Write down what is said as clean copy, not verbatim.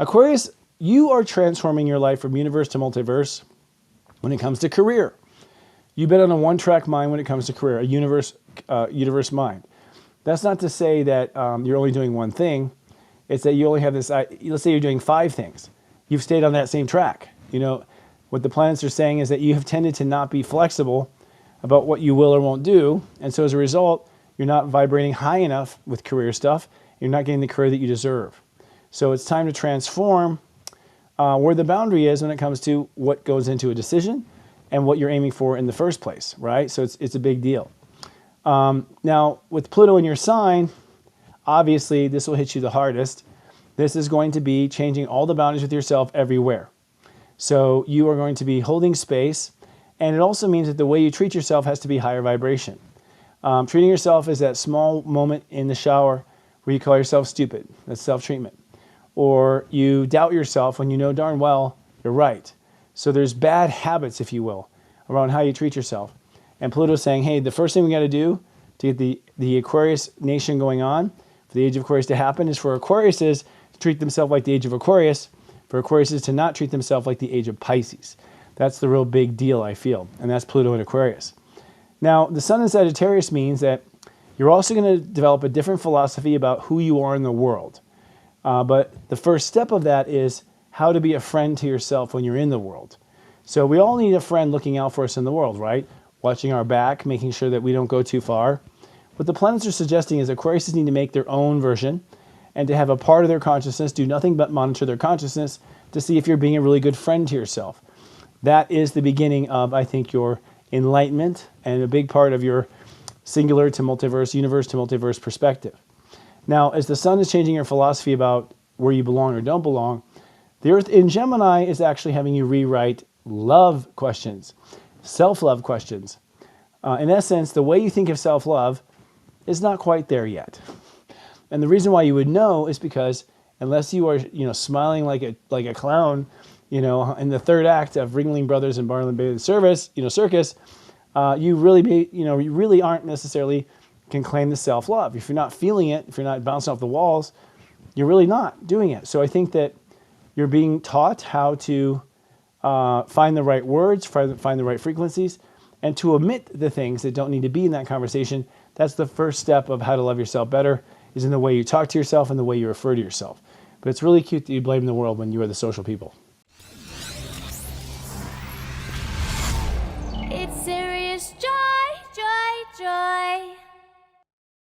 Aquarius, you are transforming your life from universe to multiverse when it comes to career. You've been on a one-track mind when it comes to career, a universe mind. That's not to say that you're only doing one thing. It's that you only have this, let's say you're doing 5 things. You've stayed on that same track. You know, what the planets are saying is that you have tended to not be flexible about what you will or won't do. And so as a result, you're not vibrating high enough with career stuff. You're not getting the career that you deserve. So it's time to transform where the boundary is when it comes to what goes into a decision and what you're aiming for in the first place, right? So it's a big deal. Now, with Pluto in your sign, obviously this will hit you the hardest. This is going to be changing all the boundaries with yourself everywhere. So you are going to be holding space, and it also means that the way you treat yourself has to be higher vibration. Treating yourself as that small moment in the shower where you call yourself stupid. That's self-treatment. Or you doubt yourself when you know darn well you're right. So there's bad habits, if you will, around how you treat yourself. And Pluto's saying, hey, the first thing we got to do to get the Aquarius nation going on, for the age of Aquarius to happen, is for Aquariuses to treat themselves like the age of Aquarius, for Aquariuses to not treat themselves like the age of Pisces. That's the real big deal, I feel, and that's Pluto in Aquarius. Now, the Sun in Sagittarius means that you're also going to develop a different philosophy about who you are in the world. But the first step of that is how to be a friend to yourself when you're in the world. So we all need a friend looking out for us in the world, right? Watching our back, making sure that we don't go too far. What the planets are suggesting is Aquariuses need to make their own version and to have a part of their consciousness do nothing but monitor their consciousness to see if you're being a really good friend to yourself. That is the beginning of, I think, your enlightenment and a big part of your singular to multiverse, universe to multiverse perspective. Now, as the Sun is changing your philosophy about where you belong or don't belong, the Earth in Gemini is actually having you rewrite love questions, self-love questions. In essence, the way you think of self-love is not quite there yet. And the reason why you would know is because unless you are, smiling like a clown, in the third act of Ringling Brothers and Barnum Bailey Circus, you really aren't necessarily can claim the self-love. If you're not feeling it, if you're not bouncing off the walls, you're really not doing it. So I think that you're being taught how to find the right words, find the right frequencies, and to omit the things that don't need to be in that conversation. That's the first step of how to love yourself better, is in the way you talk to yourself and the way you refer to yourself. But it's really cute that you blame the world when you are the social people.